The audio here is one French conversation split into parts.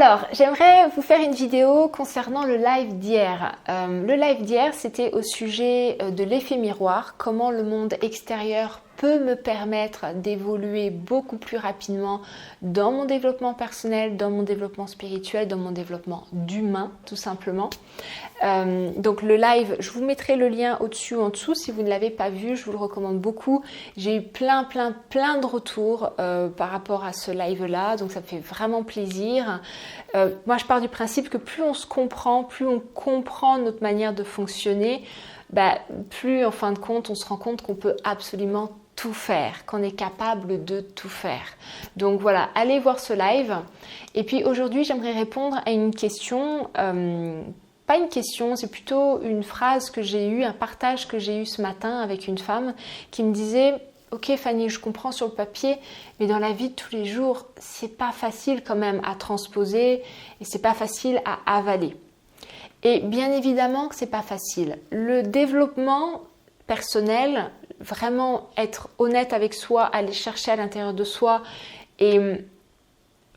Alors, j'aimerais vous faire une vidéo concernant le live d'hier. Le live d'hier, c'était au sujet de l'effet miroir, comment le monde extérieur peut me permettre d'évoluer beaucoup plus rapidement dans mon développement personnel, dans mon développement spirituel, dans mon développement d'humain, tout simplement. Donc le live, je vous mettrai le lien au-dessus ou en dessous. Si vous ne l'avez pas vu, je vous le recommande beaucoup. J'ai eu plein de retours par rapport à ce live-là, donc ça me fait vraiment plaisir. Moi, je pars du principe que plus on se comprend, plus on comprend notre manière de fonctionner, plus en fin de compte, on se rend compte qu'on peut absolument tout faire, qu'on est capable de tout faire. Donc voilà, allez voir ce live. Et puis aujourd'hui, j'aimerais répondre à une question, pas une question, c'est plutôt une phrase que j'ai eue, un partage que j'ai eu ce matin avec une femme qui me disait « Ok Fanny, je comprends sur le papier, mais dans la vie de tous les jours, c'est pas facile quand même à transposer et c'est pas facile à avaler. » Et bien évidemment que c'est pas facile. Le développement personnel, vraiment être honnête avec soi, aller chercher à l'intérieur de soi et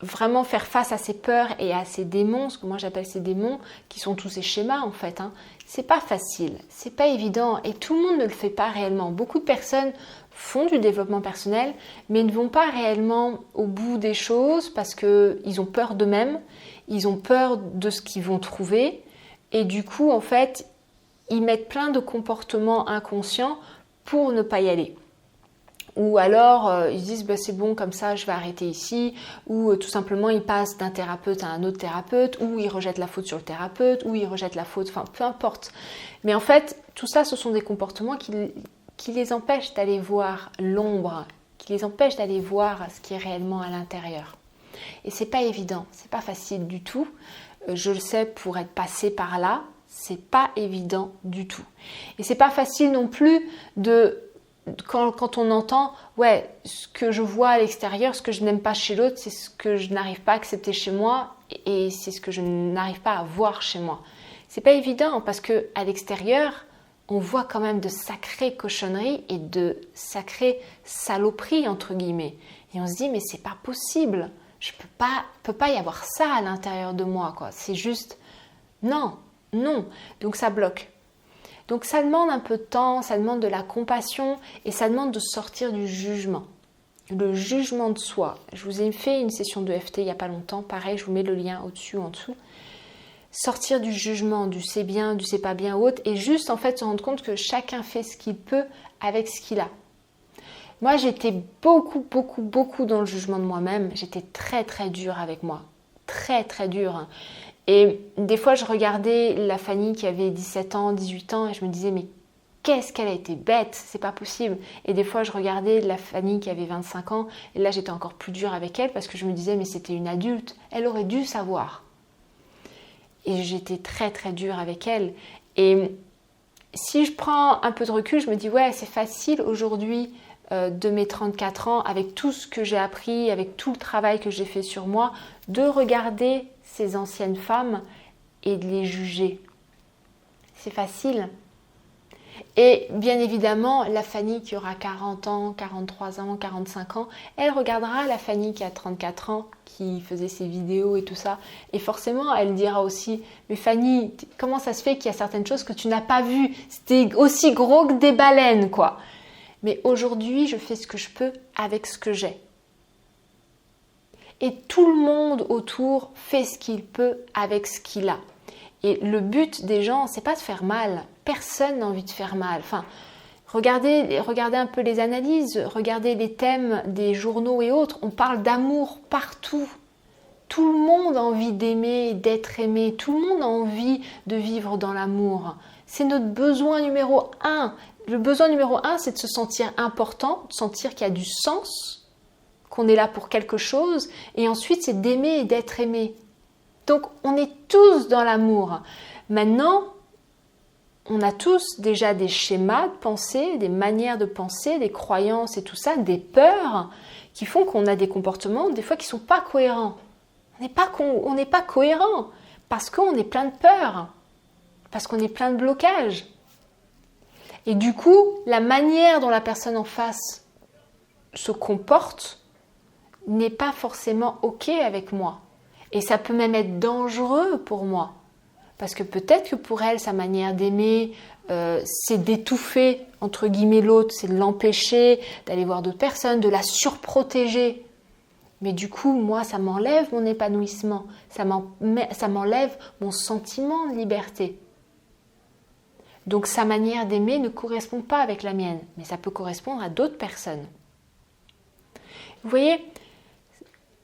vraiment faire face à ses peurs et à ses démons, ce que moi j'appelle ces démons, qui sont tous ces schémas en fait, c'est pas facile, c'est pas évident et tout le monde ne le fait pas réellement. Beaucoup de personnes font du développement personnel mais ne vont pas réellement au bout des choses parce qu'ils ont peur d'eux-mêmes, ils ont peur de ce qu'ils vont trouver et du coup en fait ils mettent plein de comportements inconscients pour ne pas y aller. Ou alors ils se disent c'est bon comme ça je vais arrêter ici, ou tout simplement ils passent d'un thérapeute à un autre thérapeute, ou ils rejettent la faute sur le thérapeute, ou ils rejettent la faute, enfin peu importe. Mais en fait tout ça ce sont des comportements qui les empêchent d'aller voir l'ombre, qui les empêchent d'aller voir ce qui est réellement à l'intérieur. Et c'est pas évident, c'est pas facile du tout. Je le sais pour être passée par là, c'est pas évident du tout. Et c'est pas facile non plus quand on entend ce que je vois à l'extérieur, ce que je n'aime pas chez l'autre, c'est ce que je n'arrive pas à accepter chez moi et c'est ce que je n'arrive pas à voir chez moi. C'est pas évident parce que à l'extérieur, on voit quand même de sacrées cochonneries et de sacrées saloperies entre guillemets. Et on se dit mais c'est pas possible. Je peut pas y avoir ça à l'intérieur de moi quoi. C'est juste non. Donc ça bloque. Donc ça demande un peu de temps, ça demande de la compassion et ça demande de sortir du jugement. Le jugement de soi. Je vous ai fait une session de FT il n'y a pas longtemps. Pareil, je vous mets le lien au-dessus ou en dessous. Sortir du jugement, du c'est bien, du c'est pas bien ou autre et juste en fait se rendre compte que chacun fait ce qu'il peut avec ce qu'il a. Moi, j'étais beaucoup dans le jugement de moi-même. J'étais très dure avec moi. Très dure. Et des fois, je regardais la Fanny qui avait 17 ans, 18 ans et je me disais, mais qu'est-ce qu'elle a été bête, c'est pas possible. Et des fois, je regardais la Fanny qui avait 25 ans et là, j'étais encore plus dure avec elle parce que je me disais, mais c'était une adulte, elle aurait dû savoir. Et j'étais très dure avec elle. Et si je prends un peu de recul, je me dis, c'est facile aujourd'hui de mes 34 ans, avec tout ce que j'ai appris, avec tout le travail que j'ai fait sur moi, de regarder ces anciennes femmes et de les juger. C'est facile. Et bien évidemment, la Fanny qui aura 40 ans, 43 ans, 45 ans, elle regardera la Fanny qui a 34 ans, qui faisait ses vidéos et tout ça. Et forcément, elle dira aussi, mais Fanny, comment ça se fait qu'il y a certaines choses que tu n'as pas vues? C'était aussi gros que des baleines, quoi. Mais aujourd'hui, je fais ce que je peux avec ce que j'ai. Et tout le monde autour fait ce qu'il peut avec ce qu'il a. Et le but des gens, c'est pas de faire mal. Personne n'a envie de faire mal. Enfin, regardez un peu les analyses, regardez les thèmes des journaux et autres. On parle d'amour partout. Tout le monde a envie d'aimer, d'être aimé. Tout le monde a envie de vivre dans l'amour. C'est notre besoin numéro 1. Le besoin numéro 1, c'est de se sentir important, de sentir qu'il y a du sens, qu'on est là pour quelque chose. Et ensuite, c'est d'aimer et d'être aimé. Donc, on est tous dans l'amour. Maintenant, on a tous déjà des schémas de pensée, des manières de penser, des croyances et tout ça, des peurs qui font qu'on a des comportements, des fois, qui ne sont pas cohérents. On n'est pas cohérent parce qu'on est plein de peurs, parce qu'on est plein de blocages. Et du coup, la manière dont la personne en face se comporte n'est pas forcément OK avec moi. Et ça peut même être dangereux pour moi. Parce que peut-être que pour elle, sa manière d'aimer, c'est d'étouffer, entre guillemets, l'autre, c'est de l'empêcher d'aller voir d'autres personnes, de la surprotéger. Mais du coup, moi, ça m'enlève mon épanouissement, ça m'enlève mon sentiment de liberté. Donc sa manière d'aimer ne correspond pas avec la mienne, mais ça peut correspondre à d'autres personnes. Vous voyez,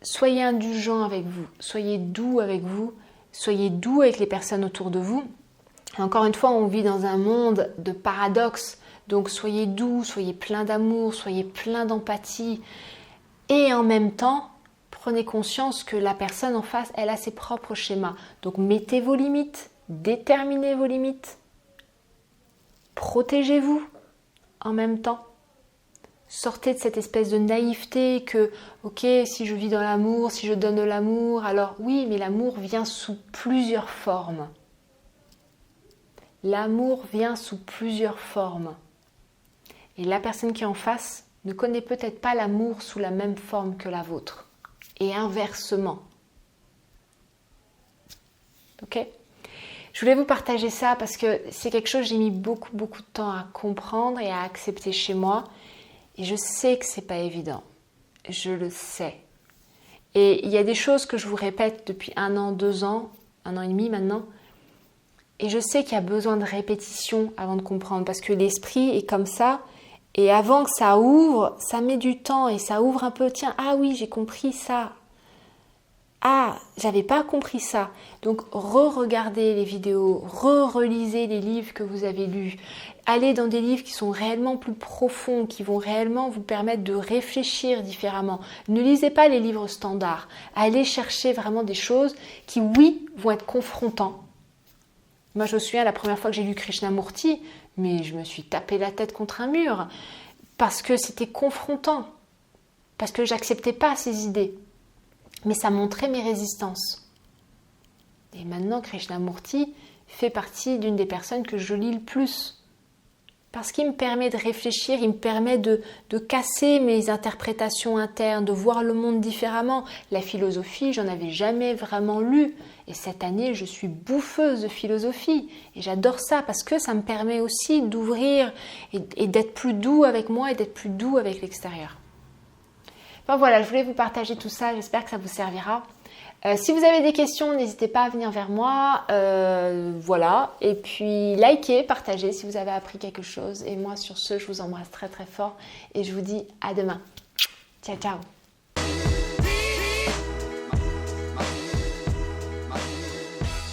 soyez indulgents avec vous, soyez doux avec vous, soyez doux avec les personnes autour de vous. Et encore une fois, on vit dans un monde de paradoxes, donc soyez doux, soyez plein d'amour, soyez plein d'empathie. Et en même temps, prenez conscience que la personne en face, elle a ses propres schémas. Donc mettez vos limites, déterminez vos limites. Protégez-vous en même temps. Sortez de cette espèce de naïveté que, ok, si je vis dans l'amour, si je donne de l'amour, alors oui, mais l'amour vient sous plusieurs formes. L'amour vient sous plusieurs formes. Et la personne qui est en face ne connaît peut-être pas l'amour sous la même forme que la vôtre. Et inversement. Ok ? Je voulais vous partager ça parce que c'est quelque chose que j'ai mis beaucoup de temps à comprendre et à accepter chez moi. Et je sais que c'est pas évident. Je le sais. Et il y a des choses que je vous répète depuis 1 an, 2 ans, 1 an et demi maintenant. Et je sais qu'il y a besoin de répétition avant de comprendre parce que l'esprit est comme ça. Et avant que ça ouvre, ça met du temps et ça ouvre un peu. Tiens, ah oui, j'ai compris ça. Ah, j'avais pas compris ça. Donc, re-regardez les vidéos, re-relisez les livres que vous avez lus. Allez dans des livres qui sont réellement plus profonds, qui vont réellement vous permettre de réfléchir différemment. Ne lisez pas les livres standards. Allez chercher vraiment des choses qui, oui, vont être confrontants. Moi, je me souviens la première fois que j'ai lu Krishnamurti, mais je me suis tapé la tête contre un mur parce que c'était confrontant, parce que j'acceptais pas ces idées. Mais ça montrait mes résistances. Et maintenant, Krishnamurti fait partie d'une des personnes que je lis le plus. Parce qu'il me permet de réfléchir, il me permet de casser mes interprétations internes, de voir le monde différemment. La philosophie, j'en avais jamais vraiment lu. Et cette année, je suis bouffeuse de philosophie. Et j'adore ça parce que ça me permet aussi d'ouvrir et d'être plus doux avec moi et d'être plus doux avec l'extérieur. Enfin voilà, je voulais vous partager tout ça, j'espère que ça vous servira. Si vous avez des questions, n'hésitez pas à venir vers moi. Voilà, et puis likez, partagez si vous avez appris quelque chose. Et moi sur ce, je vous embrasse très fort et je vous dis à demain. Ciao, ciao.